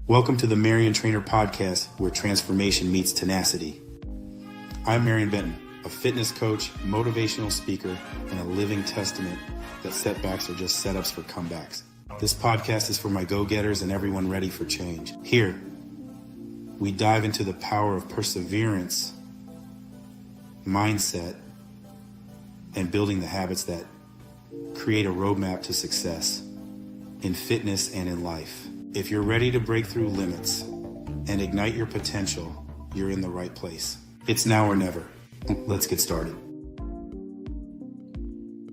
Welcome to the Mariontrainer Podcast, where transformation meets tenacity. I'm Marion Benton, a fitness coach, motivational speaker, and a living testament that setbacks are just setups for comebacks. This podcast is for my go-getters and everyone ready for change. Here, we dive into the power of perseverance, mindset, and building the habits that create a roadmap to success in fitness and in life. If you're ready to break through limits and ignite your potential, you're in the right place. It's now or never. Let's get started.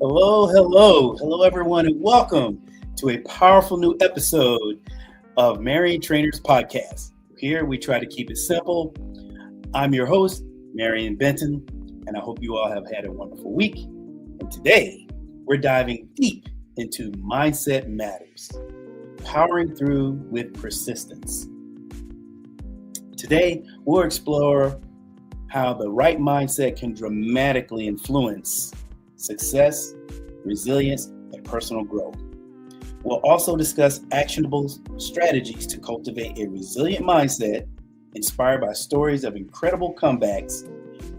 Hello, everyone, and welcome to a powerful new episode of Mariontrainer's Podcast. Here, we try to keep it simple. I'm your host, Marion Benton, and I hope you all have had a wonderful week. And today, we're diving deep into Mindset Matters, powering through with persistence. Today, we'll explore how the right mindset can dramatically influence success, resilience, and personal growth. We'll also discuss actionable strategies to cultivate a resilient mindset inspired by stories of incredible comebacks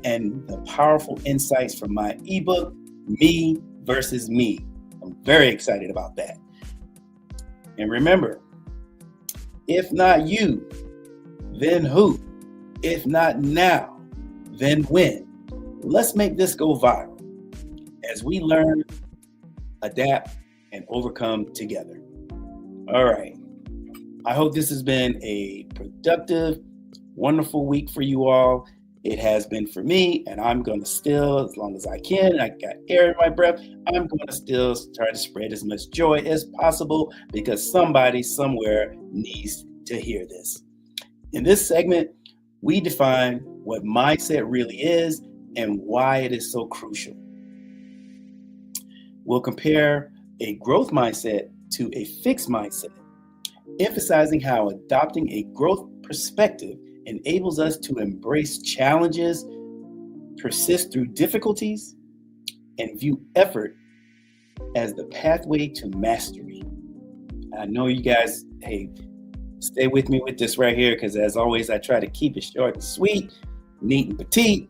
and the powerful insights from my ebook, Me versus Me. I'm very excited about that. And remember, if not you, then who? If not now, then when? Let's make this go viral as we learn, adapt, and overcome together. All right. I hope this has been a productive, wonderful week for you all. It has been for me, and I'm going to still, as long as I can, I got air in my breath, I'm going to still try to spread as much joy as possible because somebody somewhere needs to hear this. In this segment, we define what mindset really is and why it is so crucial. We'll compare a growth mindset to a fixed mindset, emphasizing how adopting a growth perspective enables us to embrace challenges, persist through difficulties, and view effort as the pathway to mastery. I know you guys, stay with me with this right here, because as always, I try to keep it short and sweet, neat and petite,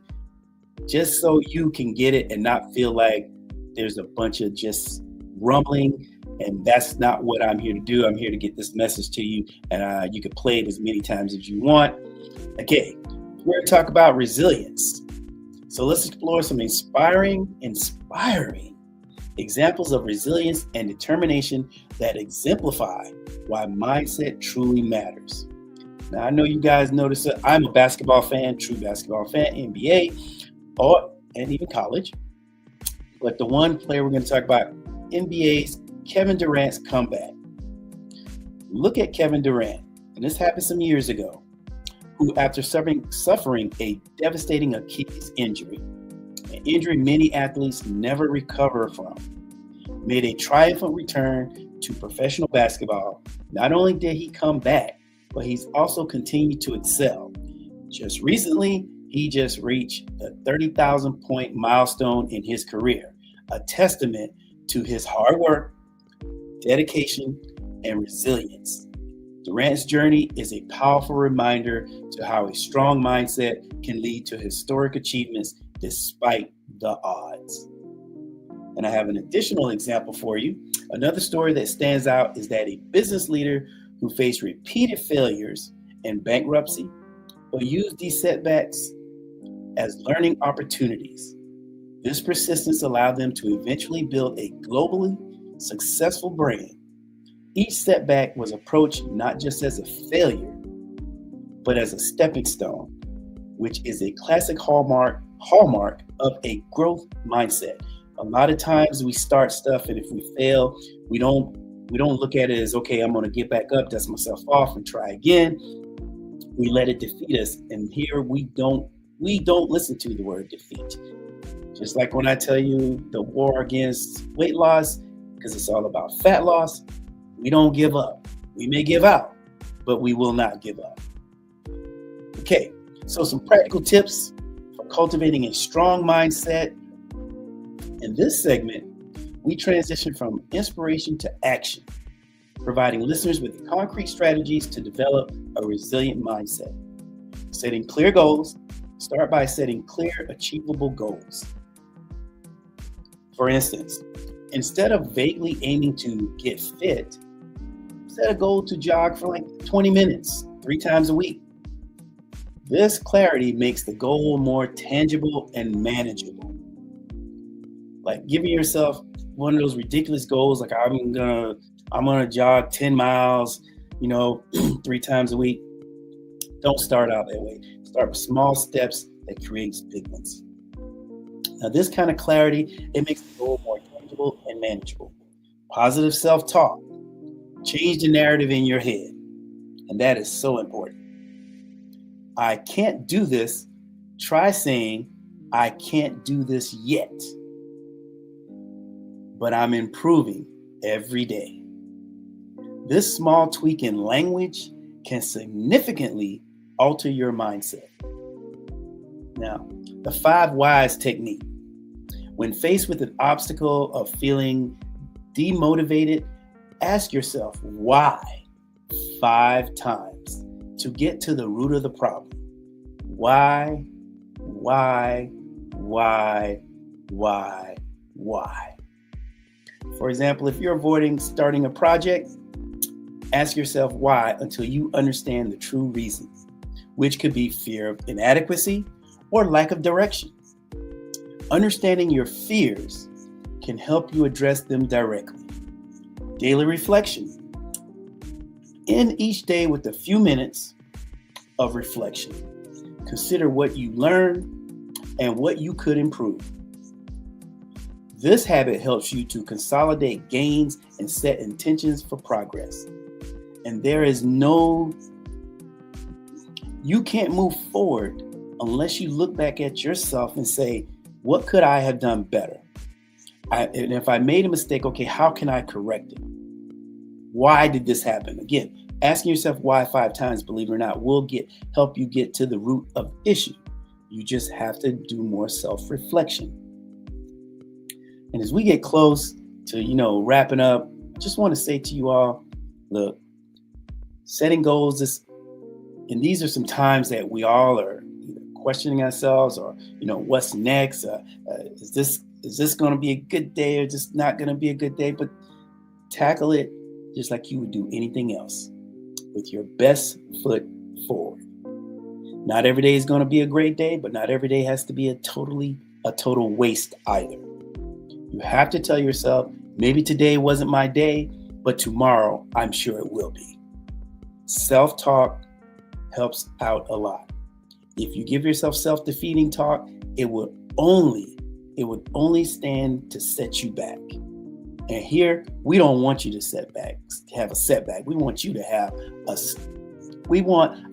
just so you can get it and not feel like there's a bunch of just rumbling. And that's not what I'm here to do. I'm here to get this message to you, and you can play it as many times as you want. Okay, we're going to talk about resilience. So let's explore some inspiring examples of resilience and determination that exemplify why mindset truly matters. Now, I know you guys notice that I'm a basketball fan, true basketball fan, NBA, and even college. But the one player we're going to talk about, NBA's Kevin Durant's comeback. Look at Kevin Durant, and this happened some years ago, who after suffering a devastating Achilles injury, an injury many athletes never recover from, made a triumphant return to professional basketball. Not only did he come back, but he's also continued to excel. Just recently, he just reached the 30,000 point milestone in his career, a testament to his hard work, dedication, and resilience. Durant's journey is a powerful reminder to how a strong mindset can lead to historic achievements despite the odds. And I have an additional example for you. Another story that stands out is that a business leader who faced repeated failures and bankruptcy, but used these setbacks as learning opportunities. This persistence allowed them to eventually build a globally successful brand. Each setback was approached not just as a failure, but as a stepping stone, which is a classic hallmark of a growth mindset. A lot of times we start stuff, and if we fail, we don't look at it as, okay, I'm going to get back up, dust myself off, and try again. We let it defeat us, and here we don't listen to the word defeat. Just like when I tell you the war against weight loss, because it's all about fat loss, we don't give up. We may give out, but we will not give up. Okay, so some practical tips for cultivating a strong mindset. In this segment, we transition from inspiration to action. providing listeners with concrete strategies to develop a resilient mindset. Setting clear goals. Start by setting clear, achievable goals. For instance, instead of vaguely aiming to get fit, set a goal to jog for like 20 minutes, 3 times a week. This clarity makes the goal more tangible and manageable. Like giving yourself one of those ridiculous goals, like I'm gonna jog 10 miles, 3 times a week. Don't start out that way. Start with small steps that creates big ones. Now, this kind of clarity, it makes the goal more tangible and manageable. Positive self-talk. Change the narrative in your head. And that is so important. I can't do this. Try saying, I can't do this yet. But I'm improving every day. This small tweak in language can significantly alter your mindset. Now, the 5 whys technique. When faced with an obstacle of feeling demotivated, ask yourself why 5 times to get to the root of the problem. Why? For example, if you're avoiding starting a project, ask yourself why until you understand the true reasons, which could be fear of inadequacy or lack of direction. Understanding your fears can help you address them directly. Daily reflection. End each day with a few minutes of reflection. Consider what you learned and what you could improve. This habit helps you to consolidate gains and set intentions for progress. And you can't move forward unless you look back at yourself and say, what could I have done better? And if I made a mistake, okay, how can I correct it? Why did this happen? Again, asking yourself why 5 times, believe it or not, will help you get to the root of the issue. You just have to do more self-reflection. And as we get close to, wrapping up, I just want to say to you all, look, setting goals and these are some times that we all are either questioning ourselves or, what's next? Is this going to be a good day or just not going to be a good day? But tackle it just like you would do anything else, with your best foot forward. Not every day is going to be a great day, but not every day has to be a total waste either. You have to tell yourself, maybe today wasn't my day, but tomorrow I'm sure it will be. Self-talk helps out a lot. If you give yourself self-defeating talk, it would only stand to set you back. And here, we don't want you to have a setback. We want you to have a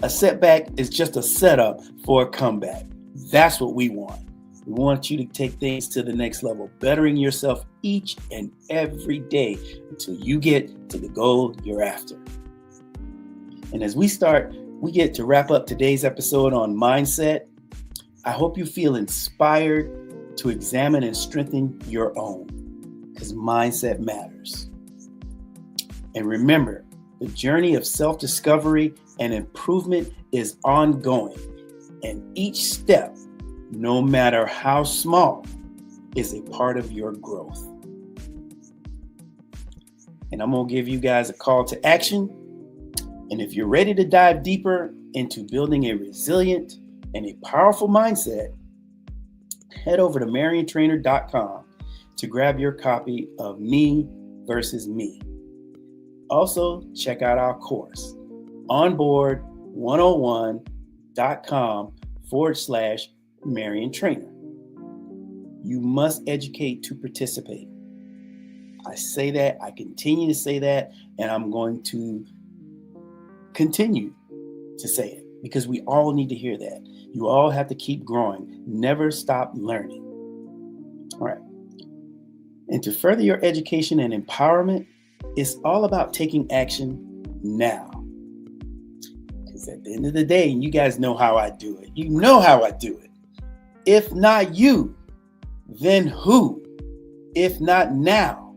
setback is just a setup for a comeback. That's what we want. We want you to take things to the next level, bettering yourself each and every day until you get to the goal you're after. And as we get to wrap up today's episode on mindset, I hope you feel inspired to examine and strengthen your own, because mindset matters. And remember, the journey of self-discovery and improvement is ongoing, and each step, no matter how small, is a part of your growth. And I'm going to give you guys a call to action. And if you're ready to dive deeper into building a resilient and a powerful mindset, head over to Mariontrainer.com to grab your copy of Me versus Me. Also, check out our course, onboard101.com/Mariontrainer. You must educate to participate. I say that, I continue to say that, and I'm going to continue to say it because we all need to hear that. You all have to keep growing. Never stop learning. All right. And to further your education and empowerment, it's all about taking action now. Because at the end of the day, you guys know how I do it. You know how I do it. If not you, then who? If not now,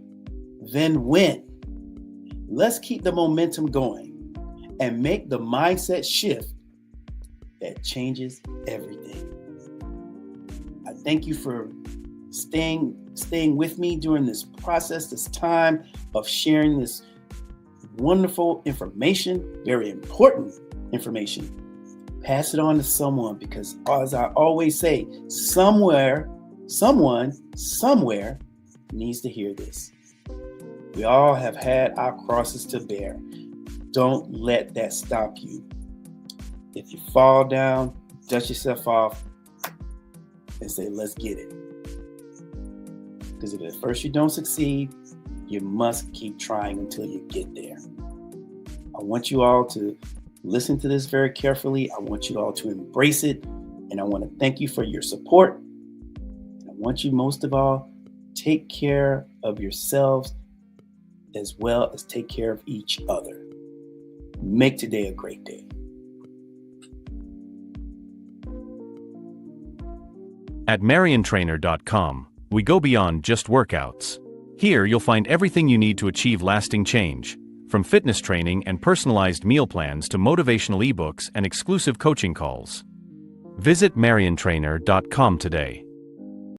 then when? Let's keep the momentum going and make the mindset shift that changes everything. I thank you for staying with me during this process, this time of sharing this wonderful information, very important information. Pass it on to someone, because as I always say, someone, somewhere needs to hear this. We all have had our crosses to bear. Don't let that stop you. If you fall down, dust yourself off and say, let's get it. Because if at first you don't succeed, you must keep trying until you get there. I want you all to listen to this very carefully. I want you all to embrace it. And I want to thank you for your support. I want you, most of all, take care of yourselves as well as take care of each other. Make today a great day. At Mariontrainer.com, we go beyond just workouts. Here you'll find everything you need to achieve lasting change, from fitness training and personalized meal plans to motivational ebooks and exclusive coaching calls. Visit Mariontrainer.com today.